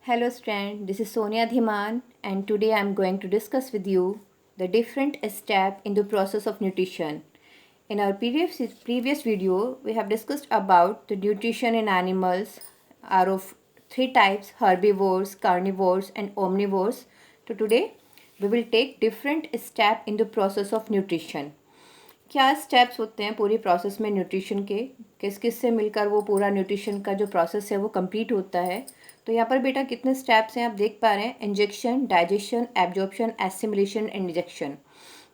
Hello student, this is Sonia Dhiman and today I am going to discuss with you the different step in the process of nutrition. In our previous video, we have discussed about the nutrition in animals are of three types: herbivores, carnivores and omnivores. So today we will take different step in the process of nutrition. क्या steps होते हैं पूरी process में nutrition के, किस किस से मिलकर वो पूरा न्यूट्रिशन का जो प्रोसेस है वो कंप्लीट होता है। तो यहाँ पर बेटा कितने स्टेप्स हैं आप देख पा रहे हैं: injection, digestion, absorption, assimilation, injection.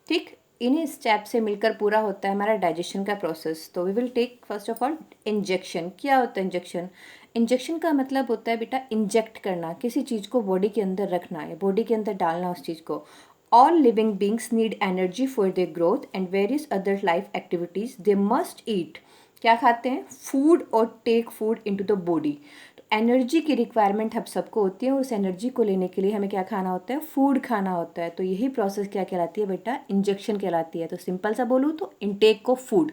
ठीक, इन्हीं स्टेप से मिलकर पूरा होता है हमारा डाइजेशन का प्रोसेस। तो we will take first of all ingestion. क्या होता है इंजेक्शन? इंजेक्शन का मतलब होता है बेटा इंजेक्ट करना, किसी चीज़ को बॉडी के अंदर रखना है, बॉडी के अंदर डालना उस चीज़ को। All living beings need energy for their growth and various other life activities. They must eat. क्या खाते हैं? फूड और take food into the body. तो एनर्जी की रिक्वायरमेंट हम सबको होती है और उस एनर्जी को लेने के लिए हमें क्या खाना होता है? फूड खाना होता है। तो यही प्रोसेस क्या कहलाती है बेटा? इंजेक्शन कहलाती है। तो सिंपल सा बोलूँ तो इनटेक ऑफ फूड।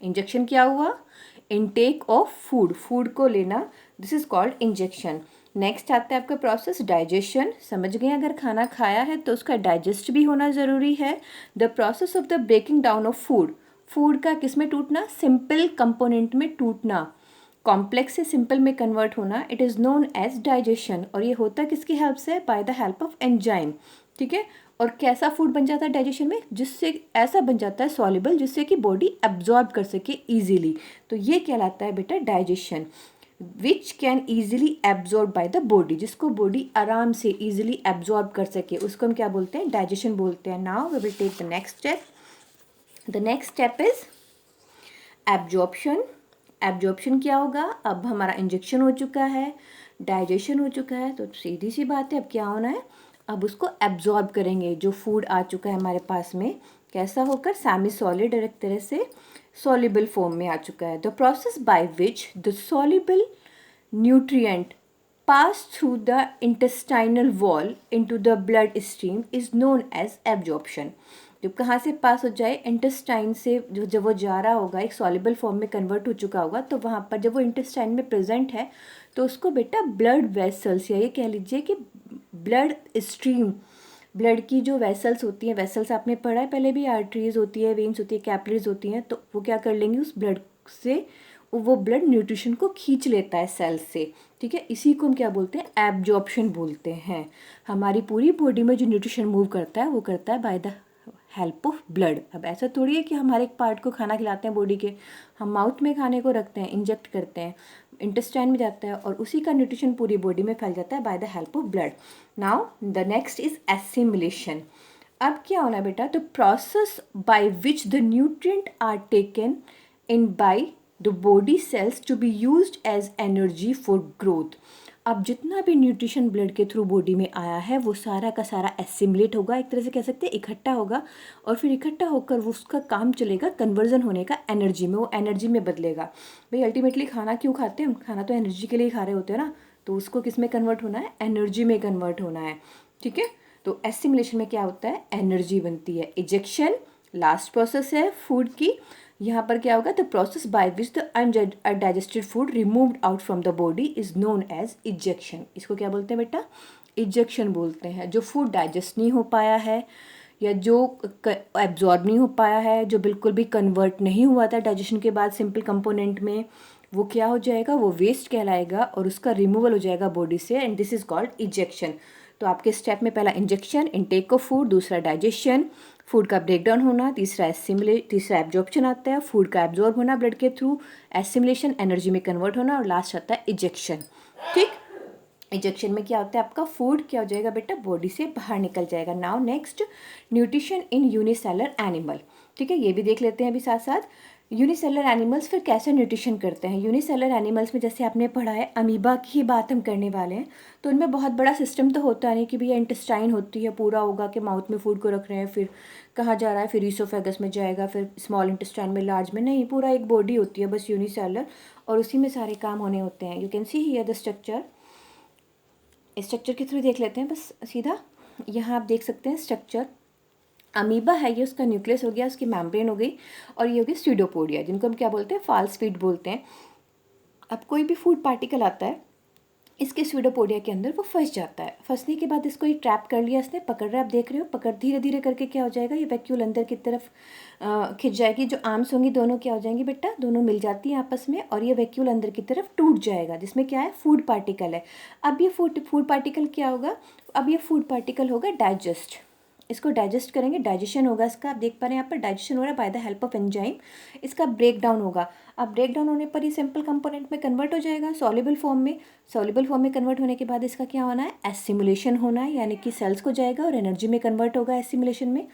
इंजेक्शन क्या हुआ? इनटेक ऑफ फूड, फूड को लेना, this is called injection. Next आता है आपका प्रोसेस डाइजेशन। समझ गए, अगर खाना खाया है तो उसका डाइजेस्ट भी होना ज़रूरी है। The process of the breaking down of food, food का किस में टूटना? सिंपल कंपोनेंट में टूटना, कॉम्प्लेक्स से सिंपल में कन्वर्ट होना, it is known as digestion. और ये होता किसकी हेल्प से? By the help of enzyme. ठीक है, और कैसा फूड बन जाता है डाइजेशन में? जिससे ऐसा बन जाता है सॉल्युबल जिससे कि बॉडी एब्जॉर्ब कर सके ईजीली। तो ये कहलाता है बेटा digestion. Which can easily absorb by the body, जिसको बॉडी आराम से ईजिली एब्जॉर्ब कर सके, उसको हम क्या बोलते हैं? डाइजेशन बोलते हैं। Now we will take the next step. The next step is absorption. Absorption क्या होगा? अब हमारा इंजेक्शन हो चुका है, डाइजेशन हो चुका है, तो सीधी सी बात है अब क्या होना है? अब उसको एब्जॉर्ब करेंगे। जो फूड आ चुका है हमारे पास में, कैसा होकर? सेमी सॉलिड और एक तरह से सॉल्युबल फॉर्म में आ चुका है। The process by which the soluble nutrient pass through the intestinal wall into the blood stream is known as absorption. जब कहाँ से पास हो जाए? इंटेस्टाइन से। जो जब वो जा रहा होगा, एक सॉल्युबल फॉर्म में कन्वर्ट हो चुका होगा, तो वहाँ पर जब वो इंटेस्टाइन में प्रेजेंट है तो उसको बेटा ब्लड वेसल्स, या ये कह लीजिए कि ब्लड स्ट्रीम, ब्लड की जो वेसल्स होती हैं, वेसल्स आपने पढ़ा है पहले भी, आर्टरीज होती है, वेन्स होती है, कैपिलरीज होती हैं, तो वो क्या कर लेंगी? उस ब्लड से वो ब्लड न्यूट्रिशन को खींच लेता है सेल्स से। ठीक है, इसी को हम क्या बोलते हैं? एब्जॉर्प्शन बोलते हैं। हमारी पूरी बॉडी में जो न्यूट्रिशन मूव करता है वो करता है by the help of blood. अब ऐसा थोड़ी है कि हम हर एक पार्ट को खाना खिलाते हैं बॉडी के, हम माउथ में खाने को रखते हैं, इंजेक्ट करते हैं, इंटेस्टाइन में जाता है और उसी का न्यूट्रिशन पूरी बॉडी में फैल जाता है by the help of blood. Now the next is assimilation. अब क्या होना है बेटा? The process by which the nutrient are taken in by the body cells to be used as energy for growth. अब जितना भी न्यूट्रिशन ब्लड के through body में आया है वो सारा का सारा एसिमुलेट होगा, एक तरह से कह सकते हैं इकट्ठा होगा, और फिर इकट्ठा होकर वो उसका काम चलेगा कन्वर्जन होने का एनर्जी में, वो एनर्जी में बदलेगा। भाई अल्टीमेटली खाना क्यों खाते हैं हम? खाना तो एनर्जी के लिए ही खा रहे होते हैं ना, तो उसको किस में कन्वर्ट होना है? एनर्जी में कन्वर्ट होना है। ठीक है, तो एसिमुलेशन में क्या होता है? एनर्जी बनती है। इजेक्शन लास्ट प्रोसेस है फूड की। यहाँ पर क्या होगा? The process by which the undigested food removed out from the body is known as egestion. इसको क्या बोलते हैं बेटा? इजेक्शन बोलते हैं। जो फूड डाइजेस्ट नहीं हो पाया है या जो एब्जॉर्ब नहीं हो पाया है, जो बिल्कुल भी कन्वर्ट नहीं हुआ था डाइजेशन के बाद सिंपल कंपोनेंट में, वो क्या हो जाएगा? वो वेस्ट कहलाएगा और उसका रिमूवल हो जाएगा बॉडी से, and this is called ejection. तो आपके स्टेप में पहला इंजेक्शन, इनटेक ऑफ फूड, दूसरा डाइजेशन, फूड का ब्रेकडाउन होना, तीसरा एब्जॉर्प्शन आता है, फूड का एब्जॉर्ब होना ब्लड के थ्रू, एसिमुलेशन, एनर्जी में कन्वर्ट होना, और लास्ट आता है इजेक्शन। ठीक, इजेक्शन में क्या होता है? आपका फूड क्या हो जाएगा बेटा? बॉडी से बाहर निकल जाएगा। Now next, nutrition in unicellular animal. ठीक है, ये भी देख लेते हैं अभी साथ साथ। यूनिसेलर एनिमल्स फिर कैसे न्यूट्रिशन करते हैं? यूनिसेलर एनिमल्स में जैसे आपने पढ़ा है, अमीबा की ही बात हम करने वाले हैं। तो उनमें बहुत बड़ा सिस्टम तो होता नहीं कि भैया इंटेस्टाइन होती है, पूरा होगा कि माउथ में फूड को रख रहे हैं, फिर कहाँ जा रहा है, फिर ईसोफेगस में जाएगा, फिर स्मॉल इंटेस्टाइन में, लार्ज में नहीं, पूरा एक बॉडी होती है बस यूनिसेलर, और उसी में सारे काम होने होते हैं। You can see here the structure. Structure के थ्रू देख लेते हैं बस सीधा। यहाँ आप देख सकते हैं स्ट्रक्चर। अमीबा है ये, उसका न्यूक्लियस हो गया, उसकी मेम्ब्रेन हो गई, और ये हो गई स्यूडोपोडिया, जिनको हम क्या बोलते हैं? फाल्स फीड बोलते हैं। अब कोई भी फूड पार्टिकल आता है इसके स्यूडोपोडिया के अंदर वो फंस जाता है। फंसने के बाद इसको ये ट्रैप कर लिया इसने, पकड़ रहा है, आप देख रहे हो, पकड़ धीरे धीरे करके क्या हो जाएगा, ये वैक्यूल अंदर की तरफ खिंच जाएगी। जो आर्म्स होंगी दोनों क्या हो जाएंगी बेटा, दोनों मिल जाती हैं आपस में, और ये वैक्यूल अंदर की तरफ टूट जाएगा, जिसमें क्या है, फूड पार्टिकल है। अब ये फूड पार्टिकल क्या होगा, अब ये फूड पार्टिकल होगा डाइजेस्ट, इसको डाइजेस्ट करेंगे, डाइजेशन होगा इसका। आप देख पा रहे हैं यहाँ पर डाइजेशन हो रहा है by the help of enzyme, इसका ब्रेक डाउन होगा। अब ब्रेक डाउन होने पर ये सिंपल कंपोनेंट में कन्वर्ट हो जाएगा सॉल्युबल फॉर्म में। सॉल्युबल फॉर्म में कन्वर्ट होने के बाद इसका क्या होना है, एसिमुलेशन होना है, यानी कि सेल्स को जाएगा और एनर्जी में कन्वर्ट होगा एसिमुलेशन में।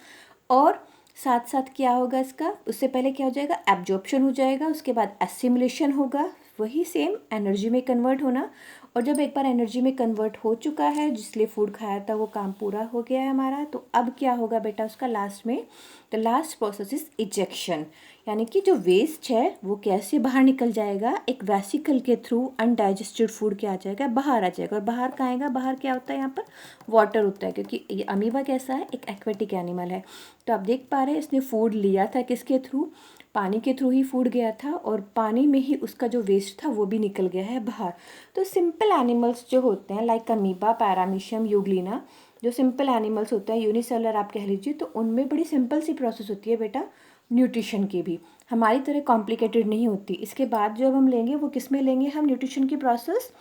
और साथ साथ क्या होगा इसका, उससे पहले क्या हो जाएगा, एब्जॉर्प्शन हो जाएगा, उसके बाद एसिमुलेशन होगा, वही सेम एनर्जी में कन्वर्ट होना। और जब एक बार एनर्जी में कन्वर्ट हो चुका है, जिसलिए फूड खाया था वो काम पूरा हो गया है हमारा, तो अब क्या होगा बेटा उसका लास्ट में, the last process is ejection, यानी कि जो वेस्ट है वो कैसे बाहर निकल जाएगा, एक वेसिकल के थ्रू अनडाइजेस्टेड फूड क्या आ जाएगा, बाहर आ जाएगा। और बाहर कहाँ आएगा, बाहर क्या होता है यहाँ पर, वाटर होता है, क्योंकि ये अमीबा कैसा है, एक एक्वेटिक एनिमल है। तो आप देख पा रहे हैं इसने फूड लिया था किसके थ्रू, पानी के थ्रू ही फूड गया था, और पानी में ही उसका जो वेस्ट था वो भी निकल गया है बाहर। तो सिंपल एनिमल्स जो होते हैं लाइक अमीबा, पैरामीशियम, यूग्लिना, जो सिंपल एनिमल्स होते हैं, यूनिसेलुलर आप कह लीजिए, तो उनमें बड़ी सिंपल सी प्रोसेस होती है बेटा न्यूट्रिशन की भी, हमारी तरह कॉम्प्लिकेटेड नहीं होती। इसके बाद जब हम लेंगे वो किस में लेंगे हम न्यूट्रिशन की प्रोसेस,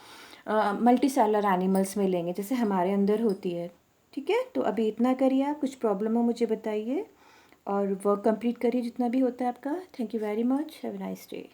मल्टी सेलुलर एनिमल्स में लेंगे, जैसे हमारे अंदर होती है। ठीक है, तो अभी इतना करिए आप, कुछ प्रॉब्लम हो मुझे बताइए, और वर्क कंप्लीट करिए जितना भी होता है आपका। Thank you very much, have a nice day.